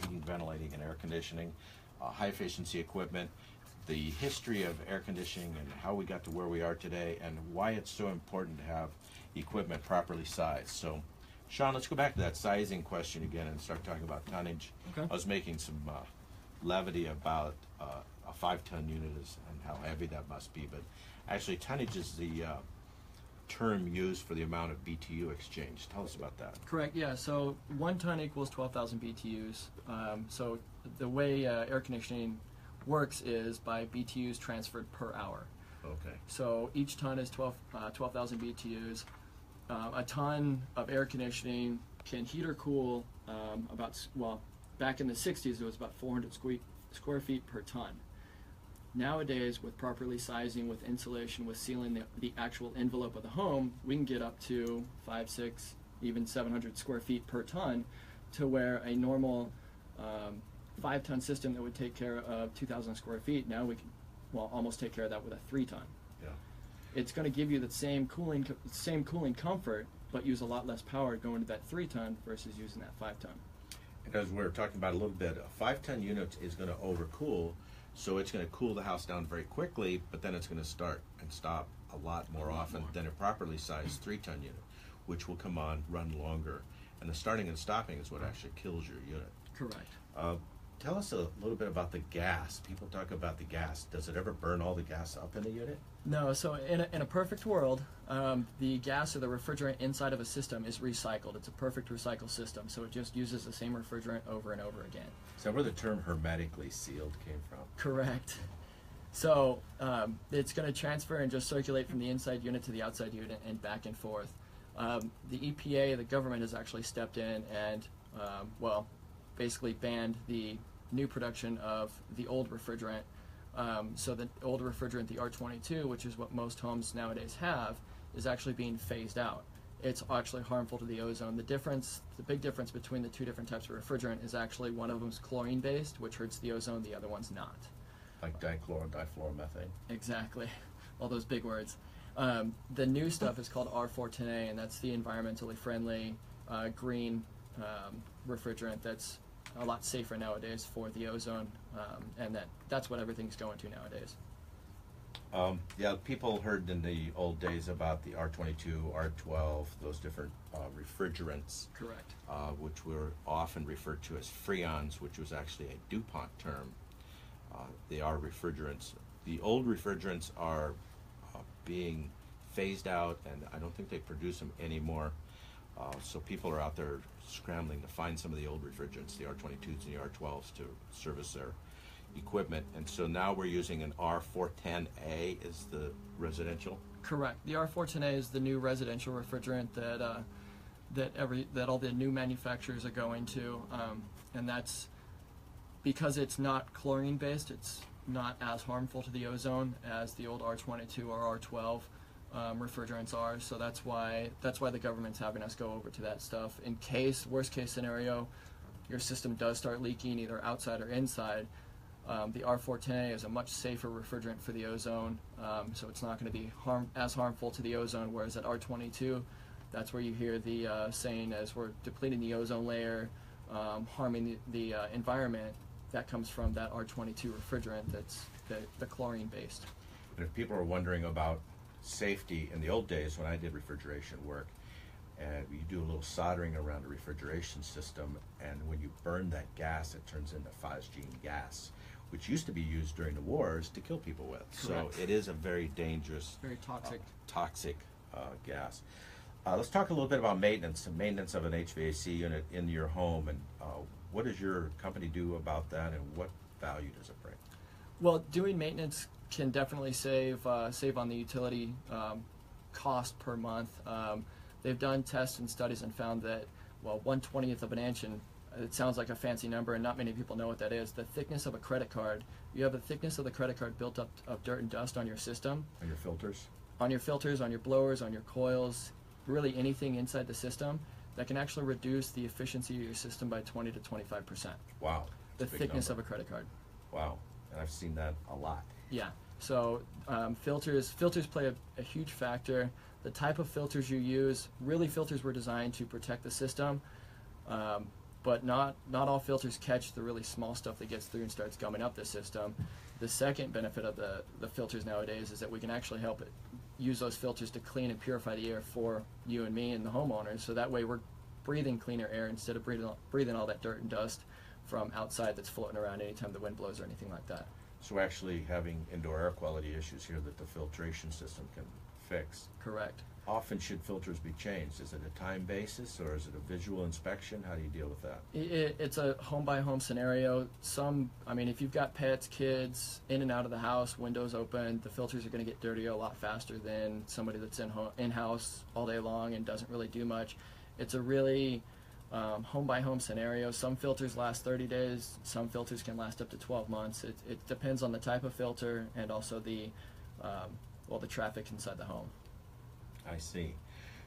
heating, ventilating, and air conditioning, high efficiency equipment, the history of air conditioning and how we got to where we are today, and why it's so important to have equipment properly sized. So, Sean, let's go back to that sizing question again and start talking about tonnage. Okay. I was making some levity about a 5-ton unit and how heavy that must be, but actually tonnage is the term used for the amount of BTU exchange. Tell us about that. Correct, yeah. So 1 ton equals 12,000 BTUs. So the way air conditioning works is by BTUs transferred per hour. Okay. So each ton is 12,000 BTUs. A ton of air conditioning can heat or cool back in the 60s it was about 400 square feet per ton. Nowadays, with properly sizing, with insulation, with sealing the actual envelope of the home, we can get up to 5, 6, even 700 square feet per ton, to where a normal 5-ton system that would take care of 2,000 square feet, now we can almost take care of that with a 3-ton. Yeah. It's going to give you the same cooling comfort, but use a lot less power going to that 3-ton versus using that 5-ton. And as we were talking about a little bit, a 5-ton unit is going to overcool, so it's going to cool the house down very quickly, but then it's going to start and stop a lot more often than a properly sized 3-ton unit, which will come on, run longer. And the starting and stopping is what actually kills your unit. Correct. Tell us a little bit about the gas. People talk about the gas. Does it ever burn all the gas up in the unit? No, so in a perfect world, the gas or the refrigerant inside of a system is recycled. It's a perfect recycle system, so it just uses the same refrigerant over and over again. Is that where the term hermetically sealed came from? Correct. So it's going to transfer and just circulate from the inside unit to the outside unit and back and forth. The EPA, the government, has actually stepped in and, basically banned the new production of the old refrigerant. So the old refrigerant, the R22, which is what most homes nowadays have, is actually being phased out. It's actually harmful to the ozone. The big difference between the two different types of refrigerant is actually one of them is chlorine-based, which hurts the ozone, the other one's not. Like dichloro and difluoromethane? Exactly. All those big words. The new stuff is called R410A, and that's the environmentally friendly green refrigerant that's a lot safer nowadays for the ozone, and that's what everything's going to nowadays. People heard in the old days about the R22, R12, those different refrigerants. Correct. Which were often referred to as freons, which was actually a DuPont term. They are refrigerants. The old refrigerants are being phased out, and I don't think they produce them anymore. So people are out there scrambling to find some of the old refrigerants, the R22s and the R12s, to service their equipment. And so now we're using an R410A is the residential? Correct. The R410A is the new residential refrigerant that all the new manufacturers are going to, and that's because it's not chlorine based. It's not as harmful to the ozone as the old R22 or R12 refrigerants are. So that's why the government's having us go over to that stuff in case, worst case scenario, your system does start leaking either outside or inside. The R410A is a much safer refrigerant for the ozone, so it's not going to be as harmful to the ozone, whereas at R22, that's where you hear the saying as we're depleting the ozone layer, harming the environment. That comes from that R22 refrigerant that's the chlorine based. And if people are wondering about safety, in the old days when I did refrigeration work, and you do a little soldering around a refrigeration system, and when you burn that gas, it turns into phosgene gas, which used to be used during the wars to kill people with. Correct. So it is a very dangerous, Very toxic. Gas. Let's talk a little bit about maintenance of an HVAC unit in your home, and what does your company do about that, and what value does it bring? Well, doing maintenance can definitely save on the utility cost per month. They've done tests and studies and found that 1/20th of an inch, and it sounds like a fancy number and not many people know what that is. The thickness of a credit card, you have the thickness of the credit card built up of dirt and dust on your system. On your filters? On your filters, on your blowers, on your coils, really anything inside the system that can actually reduce the efficiency of your system by 20 to 25%. Wow. The thickness number. of a credit card. Wow. And I've seen that a lot. Yeah. So filters play a huge factor. The type of filters you use, really filters were designed to protect the system. but not all filters catch the really small stuff that gets through and starts gumming up the system. The second benefit of the filters nowadays is that we can actually help it use those filters to clean and purify the air for you and me and the homeowners, so that way we're breathing cleaner air instead of breathing all that dirt and dust from outside that's floating around anytime the wind blows or anything like that. So we're actually having indoor air quality issues here that the filtration system can fix. Correct. Often should filters be changed? Is it a time basis or is it a visual inspection? How do you deal with that? It's a home by home scenario. If you've got pets, kids, in and out of the house, windows open, the filters are going to get dirtier a lot faster than somebody that's in-house all day long and doesn't really do much. It's a really home by home scenario. Some filters last 30 days, some filters can last up to 12 months. It depends on the type of filter and also the traffic inside the home. I see.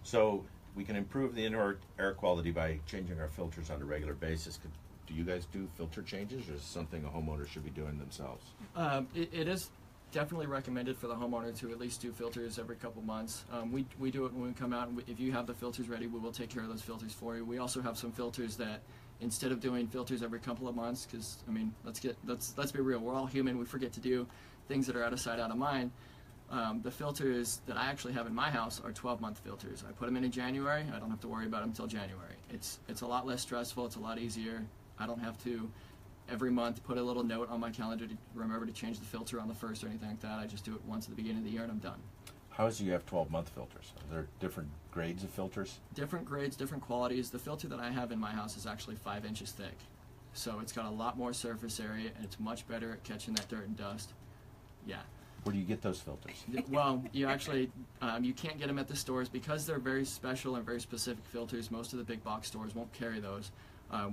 So we can improve the indoor air quality by changing our filters on a regular basis. Do you guys do filter changes, or is it something a homeowner should be doing themselves? It is definitely recommended for the homeowner to at least do filters every couple months. We do it when we come out, and if you have the filters ready, we will take care of those filters for you. We also have some filters that, instead of doing filters every couple of months, because let's be real, we're all human. We forget to do things that are out of sight, out of mind. The filters that I actually have in my house are 12-month filters. I put them in January. I don't have to worry about them until January. It's a lot less stressful. It's a lot easier. I don't have to every month put a little note on my calendar to remember to change the filter on the 1st or anything like that. I just do it once at the beginning of the year and I'm done. How is it you have 12-month filters? Are there different grades of filters? Different grades, different qualities. The filter that I have in my house is actually 5 inches thick. So it's got a lot more surface area and it's much better at catching that dirt and dust. Yeah. Where do you get those filters? Well, you actually, you can't get them at the stores because they're very special and very specific filters. Most of the big box stores won't carry those.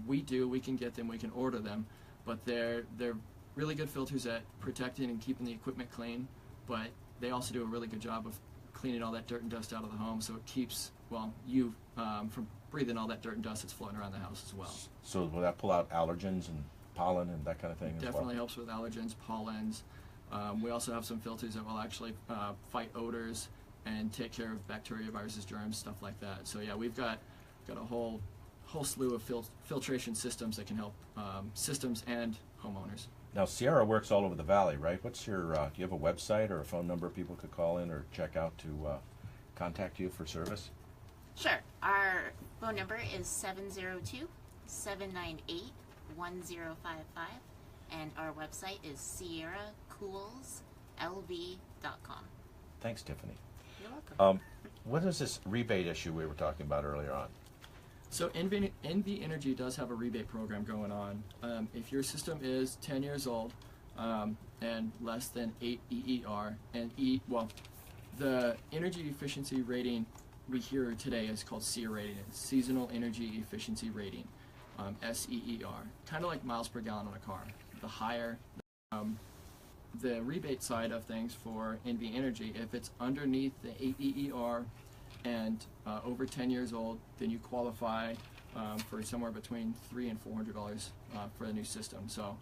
We do, we can get them, we can order them, but they're really good filters at protecting and keeping the equipment clean, but they also do a really good job of cleaning all that dirt and dust out of the home, so it keeps, you from breathing all that dirt and dust that's floating around the house as well. So will that pull out allergens and pollen and that kind of thing as well? Definitely helps with allergens, pollens. We also have some filters that will actually fight odors and take care of bacteria, viruses, germs, stuff like that. So yeah, we've got a whole slew of filtration systems that can help systems and homeowners. Now Sierra works all over the valley, right? What's your, do you have a website or a phone number people could call in or check out to contact you for service? Sure. Our phone number is 702-798-1055. And our website is sierracoolslv.com. Thanks, Tiffany. You're welcome. What is this rebate issue we were talking about earlier on? So NV Energy does have a rebate program going on. If your system is 10 years old and less than 8 EER, and the energy efficiency rating we hear today is called SEER rating. It's Seasonal Energy Efficiency Rating, SEER. Kind of like miles per gallon on a car. The higher the rebate side of things for NV Energy, if it's underneath the 8 EER and over 10 years old, then you qualify for somewhere between $300 and $400 for the new system. So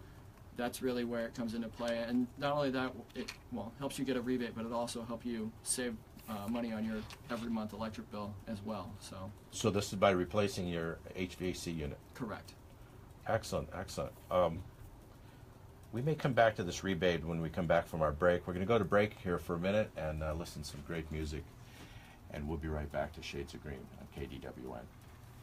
that's really where it comes into play. And not only that, it helps you get a rebate, but it also helps you save money on your every month electric bill as well. So this is by replacing your HVAC unit? Correct. Excellent, excellent. We may come back to this rebate when we come back from our break. We're going to go to break here for a minute and listen to some great music, and we'll be right back to Shades of Green on KDWN.